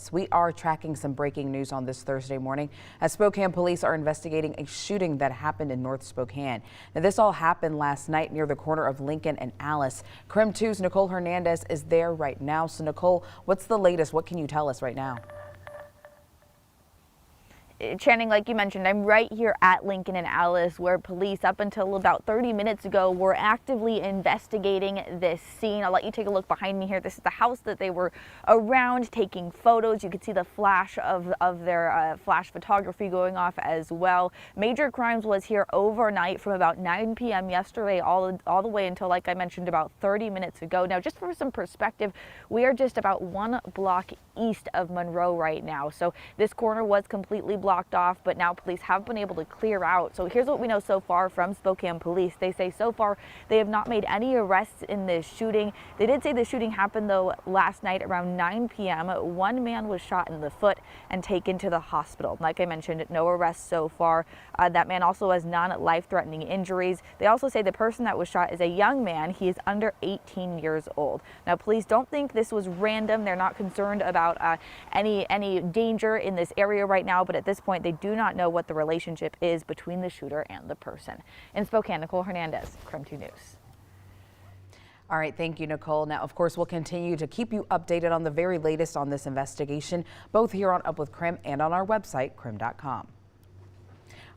Yes, we are tracking some breaking news on this Thursday morning as Spokane police are investigating a shooting that happened in North Spokane. Now, this all happened last night near the corner of Lincoln and Alice. KREM 2's Nicole Hernandez is there right now. So Nicole, what's the latest? What can you tell us right now? Channing, like you mentioned, I'm right here at Lincoln and Alice, where police, up until about 30 minutes ago, were actively investigating this scene. I'll let you take a look behind me here. This is the house that they were around taking photos. You can see the flash of their flash photography going off as well. Major Crimes was here overnight from about 9 p.m. yesterday all the way until, like I mentioned, about 30 minutes ago. Now, just for some perspective, we are just about 1 block east of Monroe right now. So this corner was completely blocked off, but now police have been able to clear out. So here's what we know so far from Spokane police. They say so far they have not made any arrests in this shooting. They did say the shooting happened though last night around 9 p.m. One man was shot in the foot and taken to the hospital. Like I mentioned, no arrests so far. That man also has non-life-threatening injuries. They also say the person that was shot is a young man. He is under 18 years old. Now, police don't think this was random. They're not concerned about any danger in this area right now, but at this point they do not know what the relationship is between the shooter and the person. In Spokane, Nicole Hernandez, KREM 2 News. All right, thank you, Nicole. Now, of course, we'll continue to keep you updated on the very latest on this investigation, both here on Up with KREM and on our website, krem.com.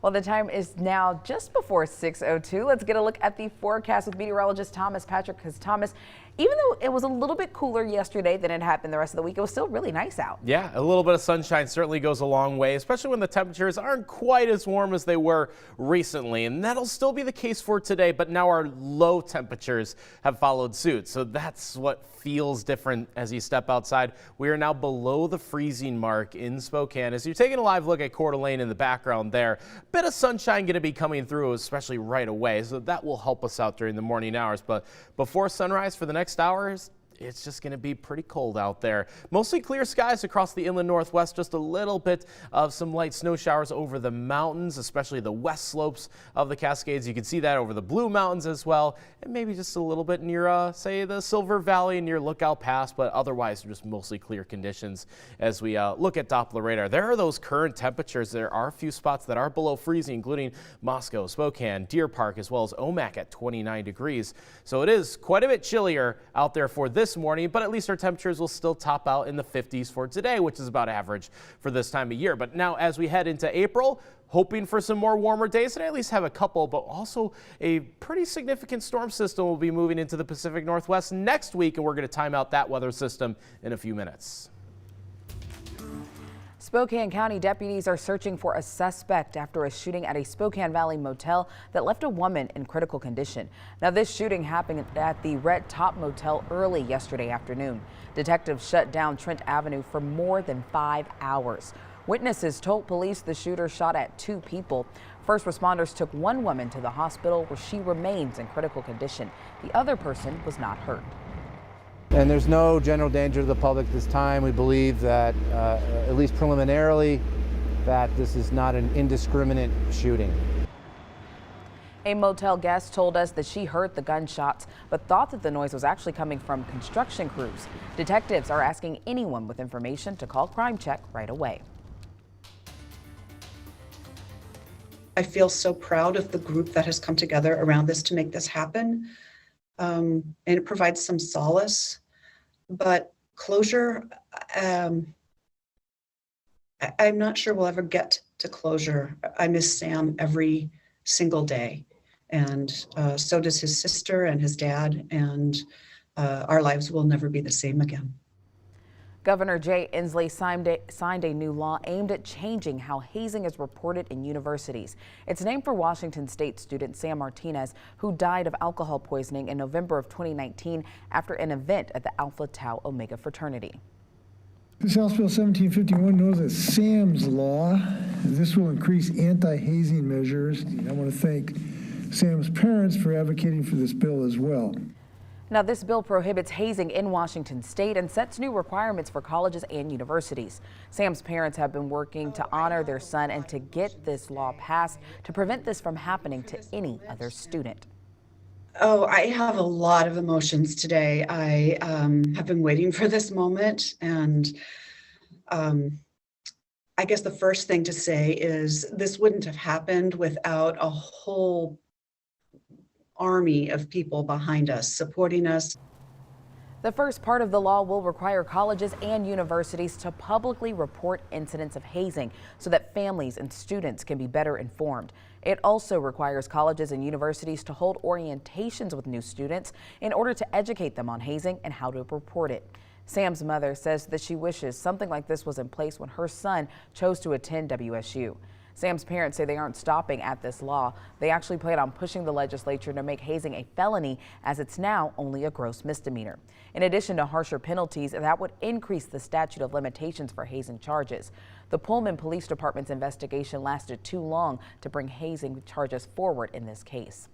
Well, the time is now just before 6:02. Let's get a look at the forecast with meteorologist Thomas Patrick. Because Thomas, even though it was a little bit cooler yesterday than it happened the rest of the week, it was still really nice out. Yeah, a little bit of sunshine certainly goes a long way, especially when the temperatures aren't quite as warm as they were recently. And that'll still be the case for today, but now our low temperatures have followed suit. So that's what feels different as you step outside. We are now below the freezing mark in Spokane. As you're taking a live look at Coeur d'Alene in the background there, bit of sunshine going to be coming through, especially right away. So that will help us out during the morning hours. But before sunrise for the next hours, it's just going to be pretty cold out there. Mostly clear skies across the inland northwest, just a little bit of some light snow showers over the mountains, especially the west slopes of the Cascades. You can see that over the Blue Mountains as well, and maybe just a little bit near, say, the Silver Valley near Lookout Pass, but otherwise just mostly clear conditions as we look at Doppler radar. There are those current temperatures. There are a few spots that are below freezing, including Moscow, Spokane, Deer Park, as well as Omak at 29 degrees. So it is quite a bit chillier out there for this morning, but at least our temperatures will still top out in the 50s for today, which is about average for this time of year. But now as we head into April, hoping for some more warmer days, and at least have a couple, but also a pretty significant storm system will be moving into the Pacific Northwest next week, and we're going to time out that weather system in a few minutes. Spokane County deputies are searching for a suspect after a shooting at a Spokane Valley motel that left a woman in critical condition. Now, this shooting happened at the Red Top Motel early yesterday afternoon. Detectives shut down Trent Avenue for more than 5 hours. Witnesses told police the shooter shot at 2 people. First responders took one woman to the hospital where she remains in critical condition. The other person was not hurt. And there's no general danger to the public this time. We believe that, at least preliminarily, that this is not an indiscriminate shooting. A motel guest told us that she heard the gunshots, but thought that the noise was actually coming from construction crews. Detectives are asking anyone with information to call Crime Check right away. I feel so proud of the group that has come together around this to make this happen. And it provides some solace, but closure, I'm not sure we'll ever get to closure. I miss Sam every single day, and so does his sister and his dad, and our lives will never be the same again. Governor Jay Inslee signed a new law aimed at changing how hazing is reported in universities. It's named for Washington State student Sam Martinez, who died of alcohol poisoning in November of 2019 after an event at the Alpha Tau Omega fraternity. This House Bill 1751 known as Sam's Law. This will increase anti-hazing measures. I want to thank Sam's parents for advocating for this bill as well. Now, this bill prohibits hazing in Washington State and sets new requirements for colleges and universities. Sam's parents have been working to honor their son and to get this law passed to prevent this from happening to any other student. Oh, I have a lot of emotions today. I have been waiting for this moment, and I guess the first thing to say is this wouldn't have happened without a whole army of people behind us, supporting us. The first part of the law will require colleges and universities to publicly report incidents of hazing so that families and students can be better informed. It also requires colleges and universities to hold orientations with new students in order to educate them on hazing and how to report it. Sam's mother says that she wishes something like this was in place when her son chose to attend WSU. Sam's parents say they aren't stopping at this law. They actually plan on pushing the legislature to make hazing a felony, as it's now only a gross misdemeanor. In addition to harsher penalties, that would increase the statute of limitations for hazing charges. The Pullman Police Department's investigation lasted too long to bring hazing charges forward in this case.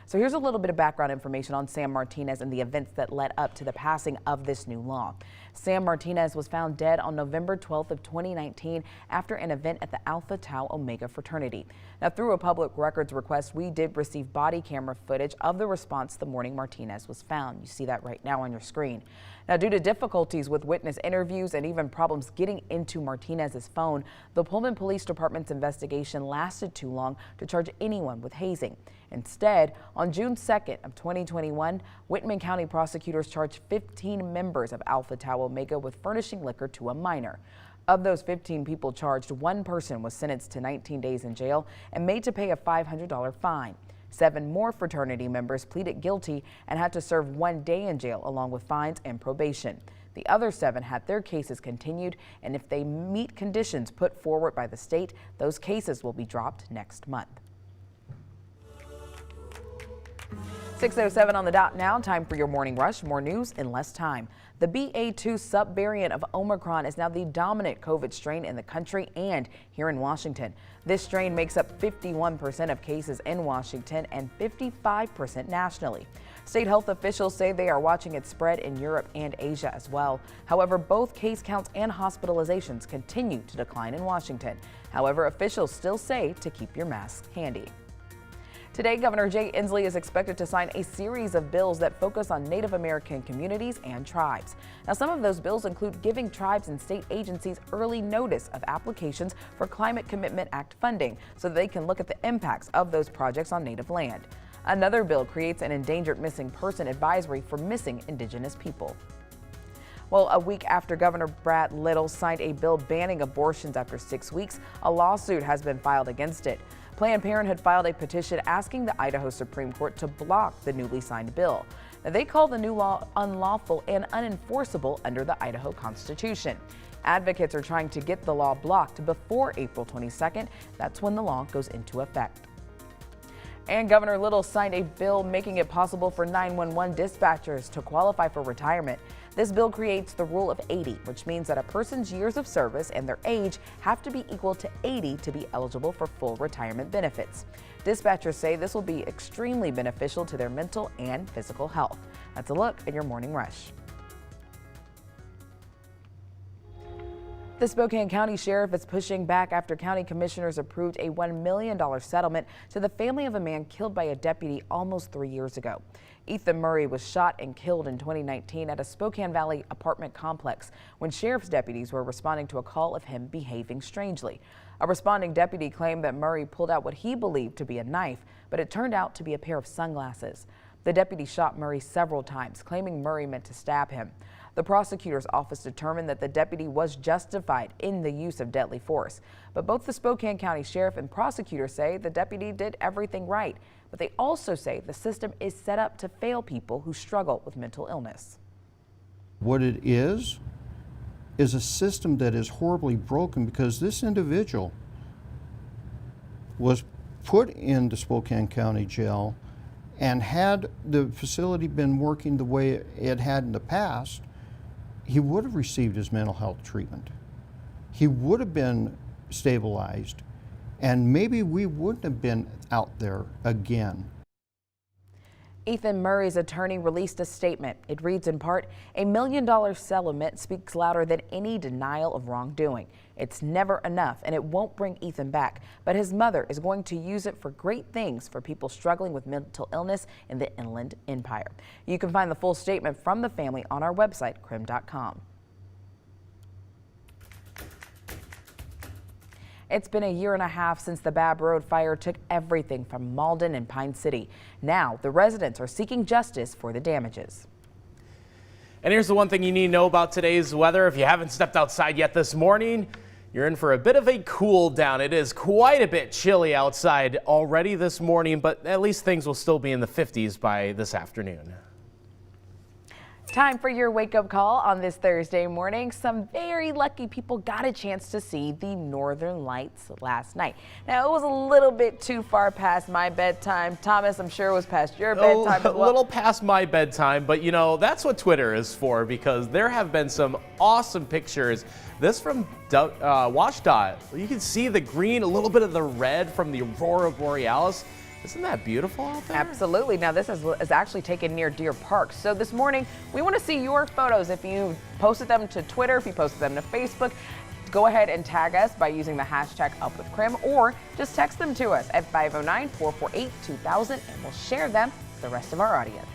So here's a little bit of background information on Sam Martinez and the events that led up to the passing of this new law. Sam Martinez was found dead on November 12th of 2019 after an event at the Alpha Tau Omega fraternity. Now, through a public records request, we did receive body camera footage of the response the morning Martinez was found. You see that right now on your screen. Now, due to difficulties with witness interviews and even problems getting into Martinez's phone, the Pullman Police Department's investigation lasted too long to charge anyone with hazing. Instead, on June 2nd of 2021, Whitman County prosecutors charged 15 members of Alpha Tau Omega with furnishing liquor to a minor. Of those 15 people charged, one person was sentenced to 19 days in jail and made to pay a $500 fine. 7 more fraternity members pleaded guilty and had to serve 1 day in jail along with fines and probation. The other 7 had their cases continued, and if they meet conditions put forward by the state, those cases will be dropped next month. 6:07 on the dot now. Time for your morning rush. More news in less time. The BA.2 subvariant of Omicron is now the dominant COVID strain in the country and here in Washington. This strain makes up 51% of cases in Washington and 55% nationally. State health officials say they are watching it spread in Europe and Asia as well. However, both case counts and hospitalizations continue to decline in Washington. However, officials still say to keep your mask handy. Today, Governor Jay Inslee is expected to sign a series of bills that focus on Native American communities and tribes. Now, some of those bills include giving tribes and state agencies early notice of applications for Climate Commitment Act funding so that they can look at the impacts of those projects on Native land. Another bill creates an endangered missing person advisory for missing Indigenous people. Well, a week after Governor Brad Little signed a bill banning abortions after 6 weeks, a lawsuit has been filed against it. Planned Parenthood filed a petition asking the Idaho Supreme Court to block the newly signed bill. Now, they call the new law unlawful and unenforceable under the Idaho Constitution. Advocates are trying to get the law blocked before April 22nd. That's when the law goes into effect. And Governor Little signed a bill making it possible for 911 dispatchers to qualify for retirement. This bill creates the rule of 80, which means that a person's years of service and their age have to be equal to 80 to be eligible for full retirement benefits. Dispatchers say this will be extremely beneficial to their mental and physical health. That's a look at your morning rush. The Spokane County Sheriff is pushing back after county commissioners approved a $1 million settlement to the family of a man killed by a deputy almost 3 years ago. Ethan Murray was shot and killed in 2019 at a Spokane Valley apartment complex when sheriff's deputies were responding to a call of him behaving strangely. A responding deputy claimed that Murray pulled out what he believed to be a knife, but it turned out to be a pair of sunglasses. The deputy shot Murray several times, claiming Murray meant to stab him. The prosecutor's office determined that the deputy was justified in the use of deadly force. But both the Spokane County Sheriff and prosecutor say the deputy did everything right. But they also say the system is set up to fail people who struggle with mental illness. What it is a system that is horribly broken because this individual was put into Spokane County Jail, and had the facility been working the way it had in the past, he would have received his mental health treatment. He would have been stabilized, and maybe we wouldn't have been out there again. Ethan Murray's attorney released a statement. It reads in part, "A $1 million settlement speaks louder than any denial of wrongdoing. It's never enough, and it won't bring Ethan back, but his mother is going to use it for great things for people struggling with mental illness in the Inland Empire." You can find the full statement from the family on our website, crim.com. It's been a year and a half since the Babb Road fire took everything from Malden and Pine City. Now the residents are seeking justice for the damages. And here's the one thing you need to know about today's weather. If you haven't stepped outside yet this morning, you're in for a bit of a cool down. It is quite a bit chilly outside already this morning, but at least things will still be in the 50s by this afternoon. Time for your wake-up call on this Thursday morning. Some very lucky people got a chance to see the Northern Lights last night. Now, it was a little bit too far past my bedtime. Thomas, I'm sure it was past your bedtime as well. A little past my bedtime, but you know, that's what Twitter is for, because there have been some awesome pictures. This from WashDOT. You can see the green, a little bit of the red from the Aurora Borealis. Isn't that beautiful out there? Absolutely. Now, this is actually taken near Deer Park. So this morning, we want to see your photos. If you posted them to Twitter, if you posted them to Facebook, go ahead and tag us by using the hashtag #UpWithKrim, or just text them to us at 509-448-2000, and we'll share them with the rest of our audience.